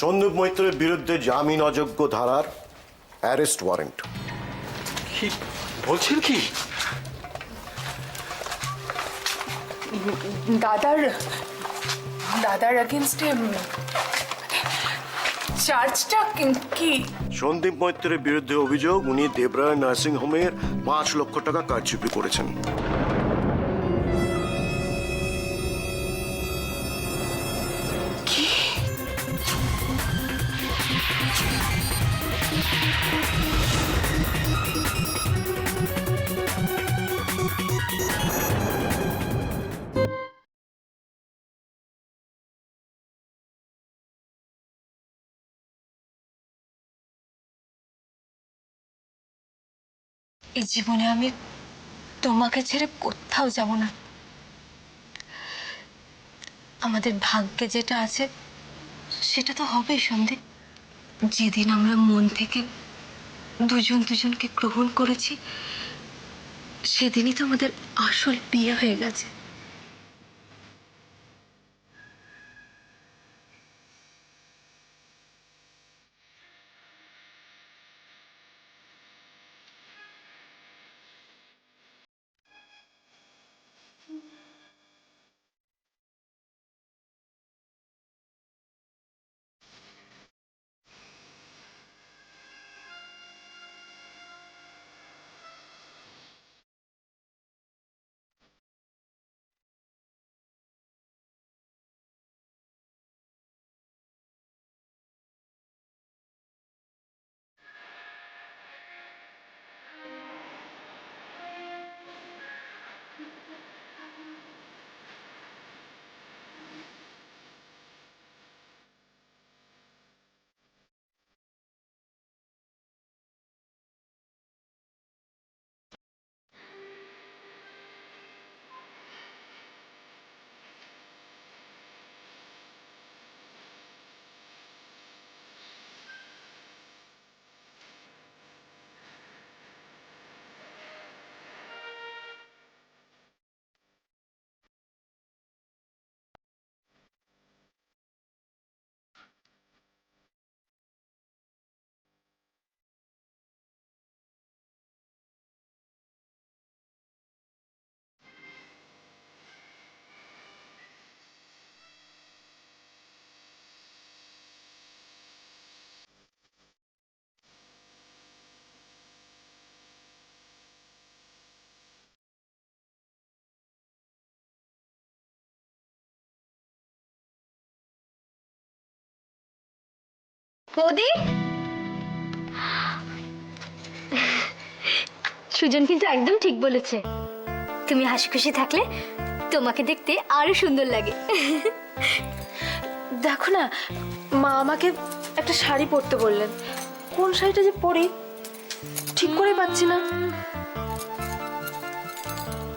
সন্দীপ মৈত্রের বিরুদ্ধে জামিন অযোগ্য ধারার অ্যারেস্ট ওয়ারেন্ট। কি বলছেন কি? দাদার এগেইনস্টে চার্জটা কি? সন্দীপ মৈত্রের বিরুদ্ধে অভিযোগ উনি দেবরায় নার্সিং হোমের 5 লক্ষ টাকা কারচুপি করেছেন। এই জীবনে আমি তোমাকে ছেড়ে কোথাও যাব না। আমাদের ভাগ্যে যেটা আছে সেটা তো হবেই সন্দীপ। যেদিন আমরা মন থেকে দুজন দুজনকে গ্রহণ করেছি সেদিনই তো আমাদের আসল বিয়ে হয়ে গেছে। বৌদি, সুজন কিন্তু একদম ঠিক বলেছে। তুমি হাসি খুশি থাকলে তোমাকে দেখতে আরো সুন্দর লাগে। দেখো না, মা আমাকে একটা শাড়ি পরতে বললেন। কোন শাড়িটা যে পরি ঠিক করে পাচ্ছি না।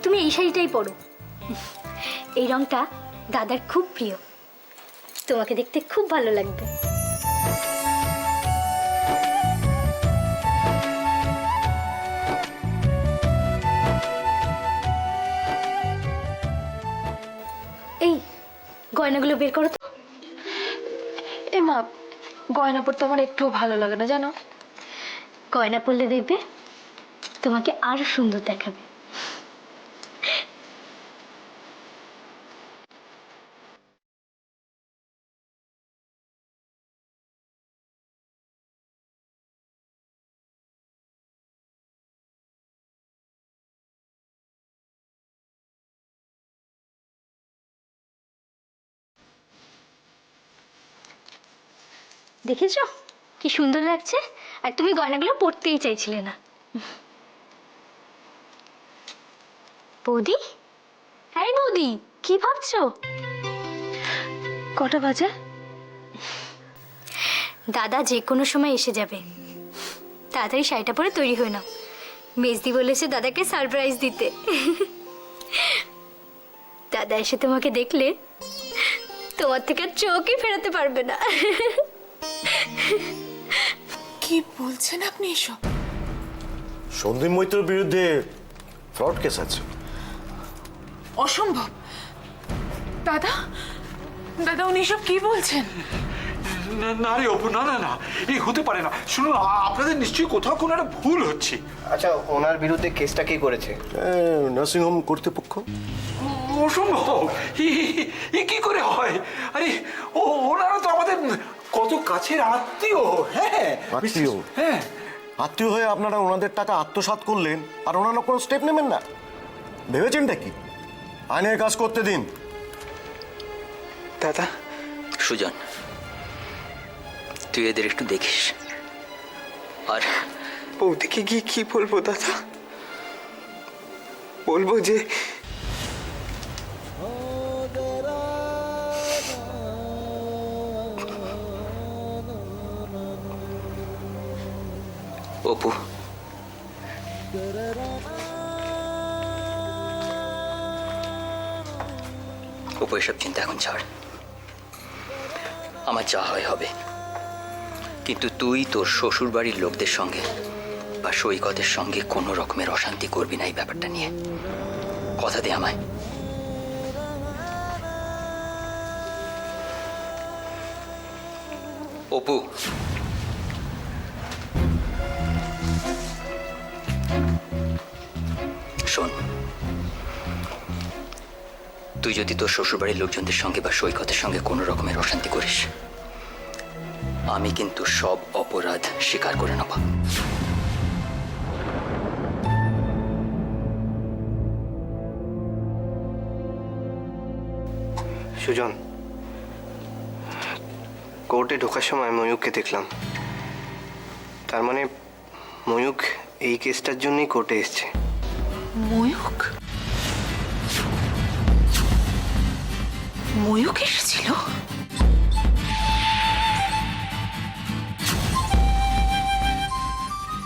তুমি এই শাড়িটাই পরো। এই রংটা দাদার খুব প্রিয়, তোমাকে দেখতে খুব ভালো লাগবে। এই গয়নাগুলো বের করো তো। এ মা, গয়না পরতে আমার একটুও ভালো লাগে না জানো। গয়না পরলে দেখবে তোমাকে আরো সুন্দর দেখাবে। দেখেছো কি সুন্দর লাগছে? আর তুমি গয়নাগুলো পরতেই চাইছিলে না। বৌদি, হ্যাঁ বৌদি, কি ভাবছো? কটা বাজে? দাদা যে কোনো সময় এসে যাবে, তাড়াতাড়ি শাড়িটা পরে তৈরি হয়ে নাও। মেজদি বলেছে দাদাকে সারপ্রাইজ দিতে। দাদা এসে তোমাকে দেখলে তোমার থেকে আর চোখই ফেরাতে পারবে না। কি বলছেন আপনি এসব? সন্দীপ মৈত্রের বিরুদ্ধে ফ্রড কেস আছে। অসম্ভব। দাদা, দাদা উনি এসব কি বলছেন? না রে অপু, না না না, এই হতে পারে না। শুনুন, আপনাদের নিশ্চয়ই কোথাও কোনো একটা ভুল হচ্ছে। আচ্ছা, ওনার বিরুদ্ধে কেসটা কে করেছে? নার্সিংহোম কর্তৃপক্ষ। অসম্ভব, এ কি করে হয়? আরে ওনারা তো আমাদের কত কাছের আত্মীয়। হ্যাঁ, আত্মীয়? হ্যাঁ। আত্মীয় হয়ে আপনারা ওনাদের টাকা আত্মসাৎ করলেন আর ওনারা কোনো স্টেপ নেবেন না? ভেবেছেনটা কি? আইনের কাজ করতে দিন। দাদা, সুজন, তুই এদের একটু দেখিস। আর বৌদিকে গিয়ে কি বলবো দাদা? বলবো যে অপু, অপু, এসব চিন্তা এখন ছাড়। আমার যা হয় হবে, কিন্তু তুই তোর শ্বশুর বাড়ির লোকদের সঙ্গে বা সৈকতের সঙ্গে কোনো রকমের অশান্তি করবি না এই ব্যাপারটা নিয়ে। কথা দে আমায়। অপু, শোন, তুই যদি তোর শ্বশুরবাড়ির লোকজনদের সঙ্গে বা সৈকতের সঙ্গে কোনো রকমের অশান্তি করিস, আমি কিন্তু সব অপরাধ স্বীকার করে নেব। সুজন, কোর্টে ঢোকার সময় ময়ূককে দেখলাম। তার মানে ময়ূক এই কেসটার জন্যই কোর্টে এসছে। ময়ূক? ময়ূক এসেছিল?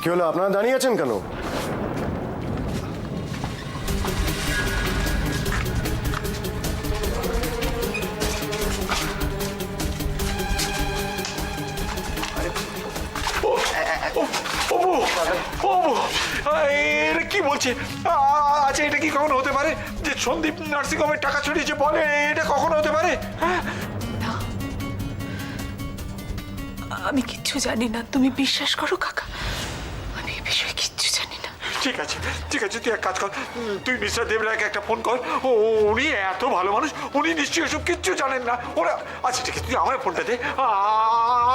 কি হলো, আপনারা দাঁড়িয়ে আছেন কেন? অপু, অপু, এটা কি বলছে? আচ্ছা, এটা কি কখনো হতে পারে যে সন্দীপ নার্সিংহোমের টাকা ছড়িয়েছে? বলে এটা কখনো হতে পারে? হ্যাঁ, না, আমি কিচ্ছু জানি না। তুমি বিশ্বাস করো কাকা, আমি এই বিষয়ে কিচ্ছু জানি না। ঠিক আছে, ঠিক আছে, তুই এক কাজ কর, তুই মিস্টার দেবরায়কে একটা ফোন কর। উনি এত ভালো মানুষ, উনি নিশ্চয়ই এসব কিচ্ছু জানেন না। ওরা, আচ্ছা ঠিক আছে, তুই আমার ফোনটা দে।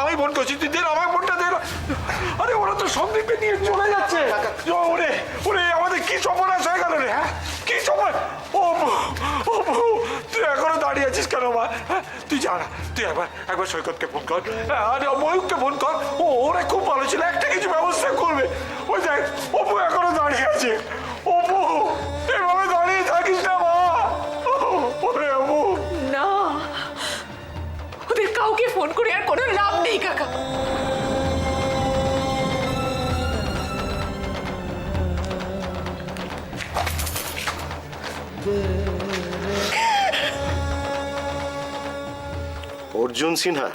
আমি ফোন করছি, তুই দে আমার ফোনটা দে। আরে ওরা তো সন্দীপকে নিয়ে চলে যাচ্ছে। ওরে ওরে, আমাদের কি সর্বনাশ হয়ে গেল রে! হ্যাঁ, কি সময়! ও তুই এখনো দাঁড়িয়ে আছিস কেন মা? হ্যাঁ, তুই যা না, তুই একবার সৈকতকে ফোন কর, আরে ময়ূককে ফোন কর। ওরা খুব ভালো ছিল, একটা কিছু ব্যবস্থা করবে। ওই দেখ, অপু এখনো দাঁড়িয়ে আছে। অপু, এভাবে দাঁড়িয়ে থাকিস না মা। ওরে অপু। না, ওদের কাউকে ফোন করে আর কোনো লাভ নেই কাকা। অর্জুন সিনহা?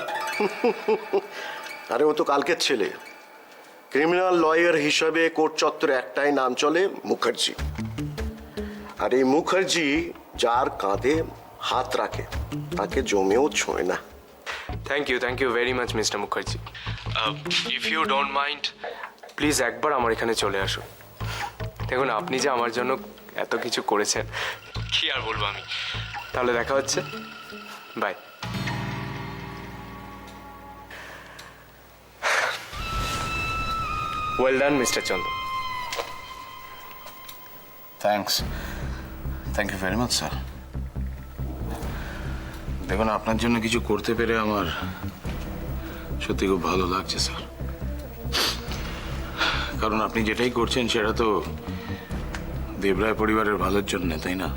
আরে ও তো কালকের ছেলে। ক্রিমিনাল লয়ার হিসাবে কোর্ট চত্বরে একটাই নাম চলে, মুখার্জি। আর এই মুখার্জি যার কাঁধে হাত রাখে তাকে জমেও ছোঁয় না। Thank you very much mister Mukherjee. If you don't mind, please একবার আমার এখানে চলে আসুন। দেখুন, আপনি যে আমার জন্য এত কিছু করেছেন, কি আর বলবো আমি। তাহলে দেখা হচ্ছে, bye. Well done mister Chandan. Thank you very much sir. দেখুন, আপনার জন্য কিছু করতে পেরে আমার সত্যি খুব ভালো লাগছে স্যার। কারণ আপনি যেটাই করছেন সেটা তো দেবরায় পরিবারের ভালোর জন্য, তাই না?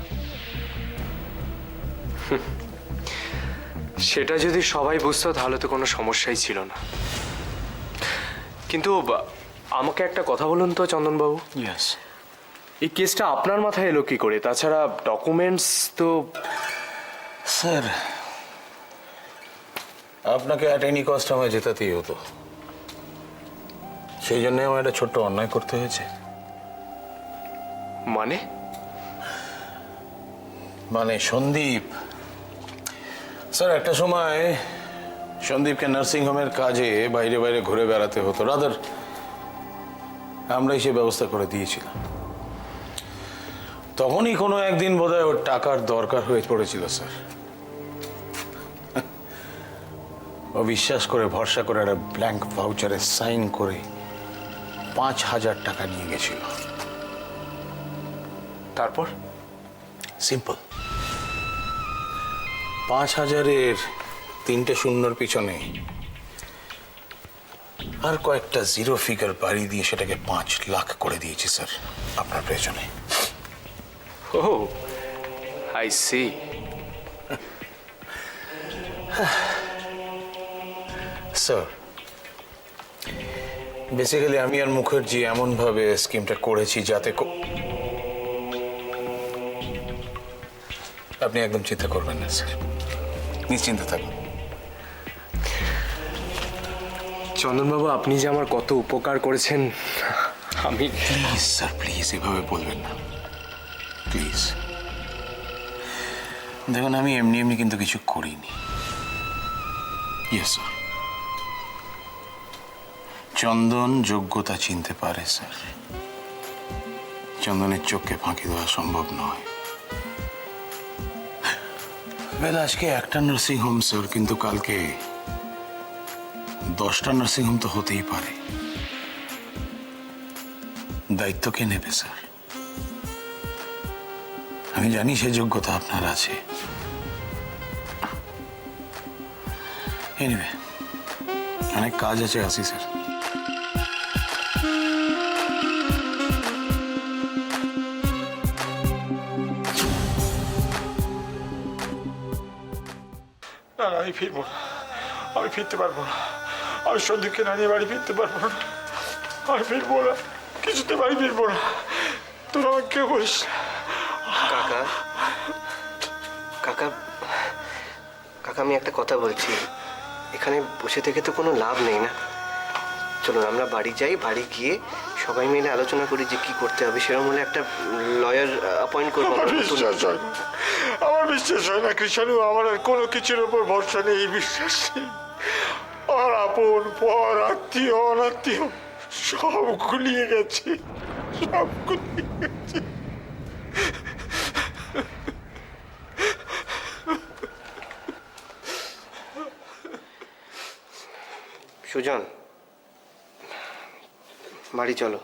সেটা যদি সবাই বুঝতো তাহলে তো কোনো সমস্যাই ছিল না। কিন্তু আমাকে একটা কথা বলুন তো চন্দনবাবু, ইয়েস। এই কেসটা আপনার মাথায় এলো কি করে? তাছাড়া ডকুমেন্টস তো... স্যার, আপনাকে অ্যাট এনি কস্ট আমায় জেতাতেই হতো। সেই জন্য আমার একটা ছোট্ট অন্যায় করতে হয়েছে। মানে সন্দীপ স্যার, একটা সময় সন্দীপকে নার্সিংহোমের কাজে বাইরে বাইরে ঘুরে বেড়াতে হতো, রাদার আমরাই সে ব্যবস্থা করে দিয়েছিলাম। তখনই কোনো একদিন বোধহয় ওর টাকার দরকার হয়ে পড়েছিল স্যার। ও বিশ্বাস করে ভরসা করে একটা ব্ল্যাঙ্ক ভাউচারে সাইন করে 5,000 টাকা নিয়ে গেছিল। তারপর সিম্পল। 5,000-এর 3টে শূন্যর পিছনে আর কয়েকটা জিরো ফিগার বাড়িয়ে দিয়ে সেটাকে 5 লাখ করে দিয়েছি স্যার আপনার পেছনে। ও আই সি। স্যার বেসিক্যালি আমি আর মুখার্জি এমনভাবে স্কিমটা করেছি যাতে আপনি একদম চিন্তা করবেন না স্যার, নিশ্চিন্ত থাকুন। চন্দনবাবু, আপনি যে আমার কত উপকার করেছেন আমি। প্লিজ স্যার, প্লিজ এভাবে বলবেন না প্লিজ। দেখুন আমি এমনি এমনি কিন্তু কিছু করিনি। ইয়েস স্যার, চন্দন যোগ্যতা চিনতে পারে স্যার। চন্দনের চোখকে ফাঁকি দেওয়া সম্ভব নয়। বেলা আজকে একটা নার্সিং হোম স্যার, কিন্তু কালকে 10টা নার্সিং হোম তো হতেই পারে। দায়িত্ব কে নেবে স্যার? আমি জানি সে যোগ্যতা আপনার আছে। এনিওয়ে অনেক কাজ আছে, আসি স্যার। না না, আমি ফিরবো না, আমি ফিরতে পারবো না। আমি সন্দীপকে না নিয়ে বাড়ি ফিরতে পারবো না। আমি ফিরবো না, কিছুতে বাড়ি ফিরবো না। তোরা আমাকে কেউ বলিস না। কাকা কাকা কাকা, আমি একটা কথা বলছি। এখানে বসে থেকে তো কোনো লাভ নেই না। চলুন আমরা বাড়ি যাই, বাড়ি গিয়ে সবাই মিলে আলোচনা করি যে কি করতে হবে। সেরকম হলে একটা লয়ার অ্যাপয়েন্ট করবো। আমার বিশ্বাস হয় না, আমার বিশ্বাস হয় না কৃষাণু। আমার আর কোনো কিছুর ওপর ভরসা নেই, এই বিশ্বাস নেই। আর আপন পর, আত্মীয় অনাত্মীয় সব গুলিয়ে গেছে, সব গুলিয়ে গেছে। সুজন, বাড়ি চলো।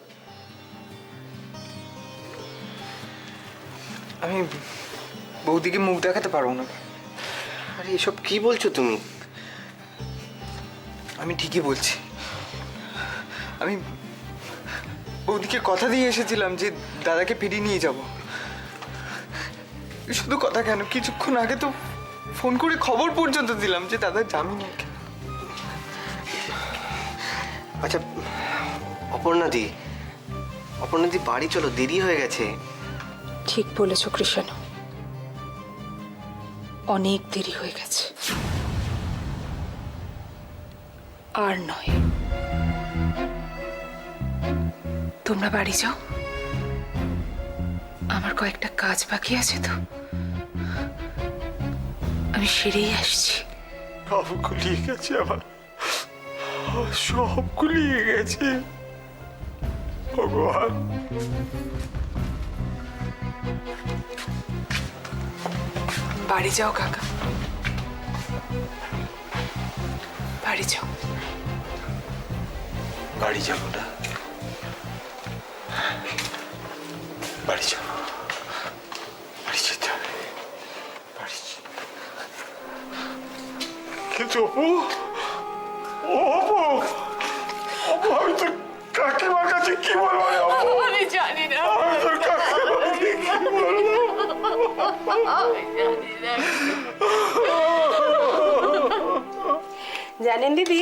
আমি বৌদিকে মুখ দেখাতে পারবো না। আরে এসব কি বলছো তুমি? আমি ঠিকই বলছি। আমি বৌদিকে কথা দিয়ে এসেছিলাম যে দাদাকে ফিরিয়ে নিয়ে যাব। শুধু কথা কেন, কিছুক্ষণ আগে তো ফোন করে খবর পর্যন্ত দিলাম যে দাদা জামিন ওকে। আচ্ছা অপর্ণাদি, অপর্ণাদি বাড়ি চলো, দেরি হয়ে গেছে। ঠিক বলেছ কৃষাণু, অনেক দেরি হয়ে গেছে। আর নয়, তোমরা বাড়ি যাও, আমার কয়েকটা কাজ বাকি আছে তো, আমি সেরেই আসছি। সব গুলিয়ে গেছে আমার, সব গুলিয়ে গেছে ভগবান। বাড়ি যাও কাকা, বাড়ি যাও। বাড়ি যাবো না, বাড়ি যাবো, বাড়ি যেতে হবে, বাড়ি কিন্তু অপু, ও অপু, অপু, আমি তোর কাকিমার কাছে কি বলবো রে অপু? আমি জানি না, আমি তোর কাকিমাকে কি বলবো? জানেন দিদি,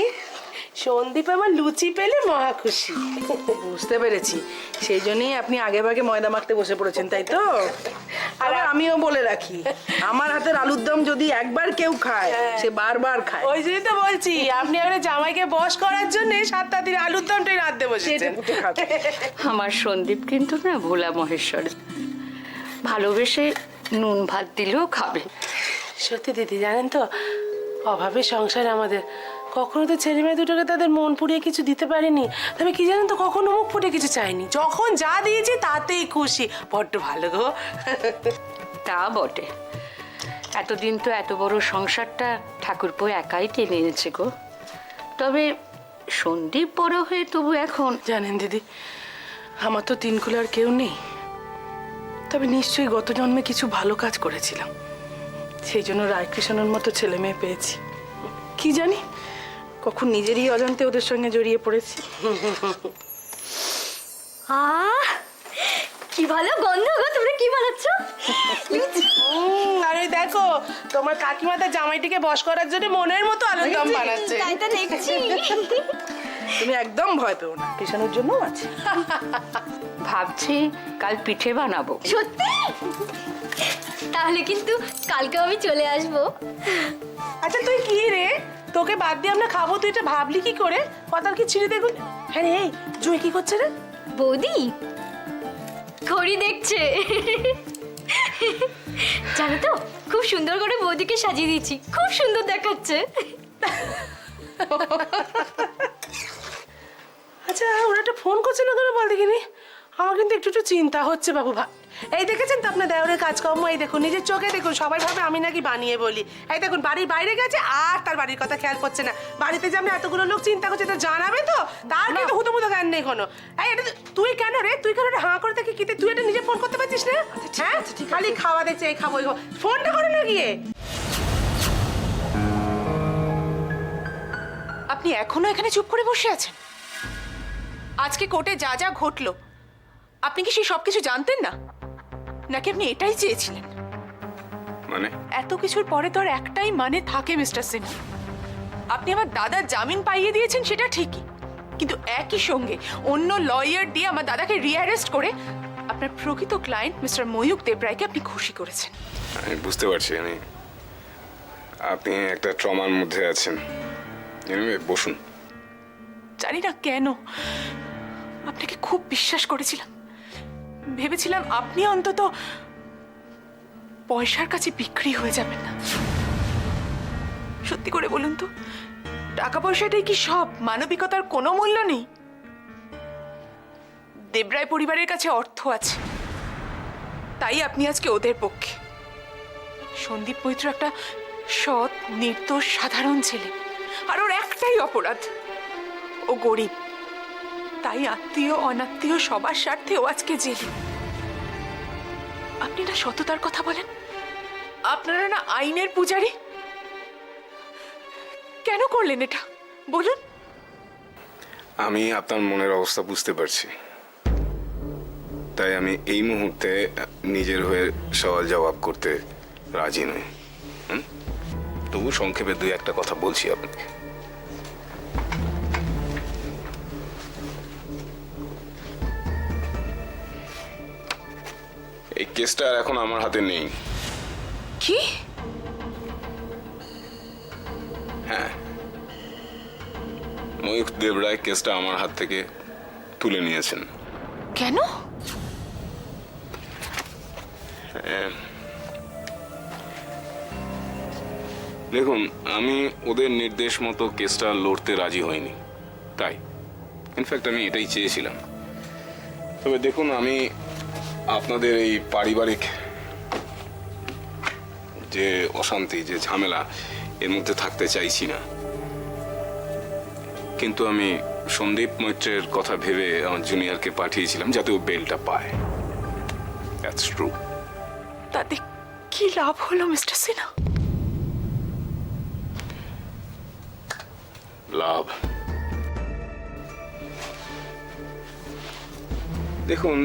সন্দীপ আমার লুচি পেলে মহা খুশি। বুঝতে পেরেছি, সেই জন্যই আপনি আগে ভাগে ময়দা মাখতে বসে পড়েছেন, তাই তো? আর আমিও বলে রাখি, আমার হাতের আলুর দম যদি একবার কেউ খায় সে বারবার খায়। ওই জন্যই তো বলছি, আপনি একটা জামাইকে বশ করার জন্য 7টা দিন আলুর দমটাই রাঁধতে বসেছেন। আমার সন্দীপ কিন্তু না ভোলা মহেশ্বর, ভালোবেসে নুন ভাত দিলেও খাবে। সত্যি দিদি, জানেন তো অভাবে সংসার আমাদের, কখনো তো ছেলে মেয়ে দুটোকে তাদের মন পুড়িয়ে কিছু দিতে পারিনি। তবে কি জানেন তো, কখনো মুখ ফুটে কিছু চাইনি, যখন যা দিয়েছি তাতেই খুশি। বড্ড ভালো গো। তা বটে, এতদিন তো এত বড় সংসারটা ঠাকুরপো একাই টেনে এনেছে গো। তবে সন্দীপ বড় হয়ে তবু এখন জানেন দিদি, আমার তো তিন কুলে আর কেউ নেই, তবে নিশ্চয়ই গত জন্মে কিছু ভালো কাজ করেছিলাম, সেই জন্য রায়কৃষ্ণের মতো ছেলে মেয়ে পেয়েছি। কি জানি কখন নিজেরই অজান্তে ওদের সঙ্গে জড়িয়ে পড়েছি। কি ভালো গন্ধ গো, তোমরা কি বানাচ্ছ? আরে দেখো, তোমার কাকিমা তার জামাইটিকে বশ করার জন্য মনের মতো আলুর দম বানাচ্ছে। তাই তো দেখছি। তুমি একদম ভয় পেও না, কৃষ্ণের জন্য আছে। ভাবছি কাল পিঠে বানাবো। সত্যি? তাহলে কিন্তু কালকে আমি চলে আসবো। আচ্ছা তুই কি রে, তোকে বাদ দিয়ে আমরা খাবো, তুই এটা ভাবলি কি করে? কথা কি ছিঁড়ে দেখুন। হ্যাঁ রে, এই জুই কি করছে রে? বৌদি ঘড়ি দেখছে। জানো তো, খুব সুন্দর করে বৌদিকে সাজিয়ে দিয়েছি, খুব সুন্দর দেখাচ্ছে। আচ্ছা ওরা একটা ফোন করছে না কেন বল দেখিনি? আমার কিন্তু একটু একটু চিন্তা হচ্ছে বাবু। এই দেখেছেন তো আপনার দেওরের কাজকর্ম, এই দেখুন নিজের চোখে দেখুন, সবাই ভাবে আমি নাকি বানিয়ে বলি। এই দেখুন বাড়ির বাইরে গেছে আর তার বাড়ির কথা খেয়াল করছে না। বাড়িতে যে আমরা এতগুলো লোক চিন্তা করছে তা জানাবে তো, তার কিন্তু হুতোমুতো জ্ঞান নেই কোনো। এই এটা তুই কেন রে, তুই কেন রে হাঁ করে থাকি কিতে? তুই এটা নিজে ফোন করতে পারছিস না? হ্যাঁ খালি খাওয়া দেখছে, এই খাবো এই খাবো, ফোনটা করে না গিয়ে। আপনি এখনো এখানে চুপ করে বসে আছেন? আজকে কোর্টে যা যা ঘটলো, আপনি কি সেই সব কিছু জানতেন না, নাকি আপনি এটাই চেয়েছিলেন? মানে এত কিছুর পরে তো আর একটাই মানে থাকে মিস্টার সিনহা। আপনি আমার দাদার জামিন পাইয়ে দিয়েছেন সেটা ঠিকই, কিন্তু একই সঙ্গে অন্য লয়ার দিয়ে আমার দাদাকে রিঅ্যারেস্ট করে আপনার প্রকৃত ক্লায়েন্ট মিস্টার ময়ূক দেবরায়কে আপনি খুশি করেছেন। আমি বুঝতে পারছি, আপনি একটা ট্রমার মধ্যে আছেন। বসুন। জানি না কেন আপনাকে খুব বিশ্বাস করেছিলাম, ভেবেছিলাম আপনি অন্তত পয়সার কাছে বিক্রি হয়ে যাবেন না। সত্যি করে বলুন তো, টাকা পয়সাটাই কি সব? মানবিকতার কোনো মূল্য নেই? দেবরায় পরিবারের কাছে অর্থ আছে, তাই আপনি আজকে ওদের পক্ষে। সন্দীপ মৈত্র একটা সৎ নির্দোষ সাধারণ ছেলে, আর ওর একটাই অপরাধ, ও গরিব, তাই আত্মীয় অনাত্মীয় সবার স্বার্থে ও আজকে জেলে। আপনি না সততার কথা বলেন, আপনারা না আইনের পূজারী, কেন করলেন এটা বলুন? আমি আপনার মনের অবস্থা বুঝতে পারছি, তাই আমি এই মুহূর্তে নিজের হয়ে সওয়াল জবাব করতে রাজি নই। তবু সংক্ষেপে দুই একটা কথা বলছি আপনাকে। এই কেসটা আর এখন আমার হাতে নেই। কি? হ্যাঁ, ময়ূক দেবরায় কেসটা আমার হাত থেকে তুলে নিয়েছেন। কেন? দেখুন, আমি ওদের নির্দেশ মতো কেসটা লড়তে রাজি হইনি, তাই ইনফ্যাক্ট আমি এটাই চেয়েছিলাম। তবে দেখুন, আমি আপনাদের এই পারিবারিক যে অশান্তি, যে ঝামেলা, এর মধ্যে থাকতে চাইছি না। কিন্তু আমি সন্দীপ মৈত্রের কথা ভেবে আমার জুনিয়রকে পাঠিয়েছিলাম যাতে ও বেলটা পায়। That's true. তাতে কি লাভ হলো মিস্টার সিনহা? লাভ? দেখুন,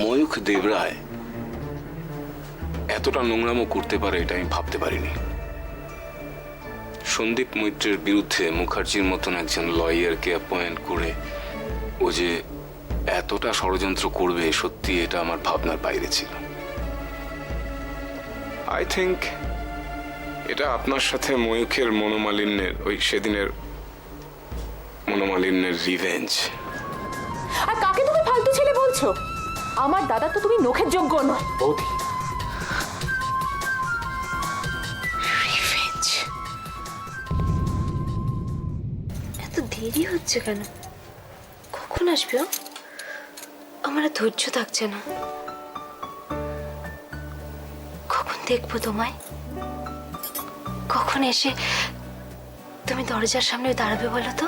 ময়ূক দেবরায় এতটা নোংরামো করতে পারে এটা আমি ভাবতে পারিনি। সন্দীপ মৈত্রের বিরুদ্ধে মুখার্জির মতন একজন লয়ারকে অ্যাপয়েন্ট করে ও যে এতটা ষড়যন্ত্র করবে, সত্যি এটা আমার ভাবনার বাইরে ছিল। আই থিঙ্ক এটা আপনার সাথে ময়ূখের মনোমালিন্যের, ওই সেদিনের মনোমালিন্যের রিভেঞ্জ। আর কাকে তুমি ফালতু ছেলে বলছো? আমার দাদা তো তুমি নখের যোগ্য নয়। বৌদি, দেরি হচ্ছে কেন? কখন আসবে ও? আমার আর ধৈর্য থাকছে না। কখন দেখবো তোমায়? কখন এসে তুমি দরজার সামনে দাঁড়াবে বলো তো?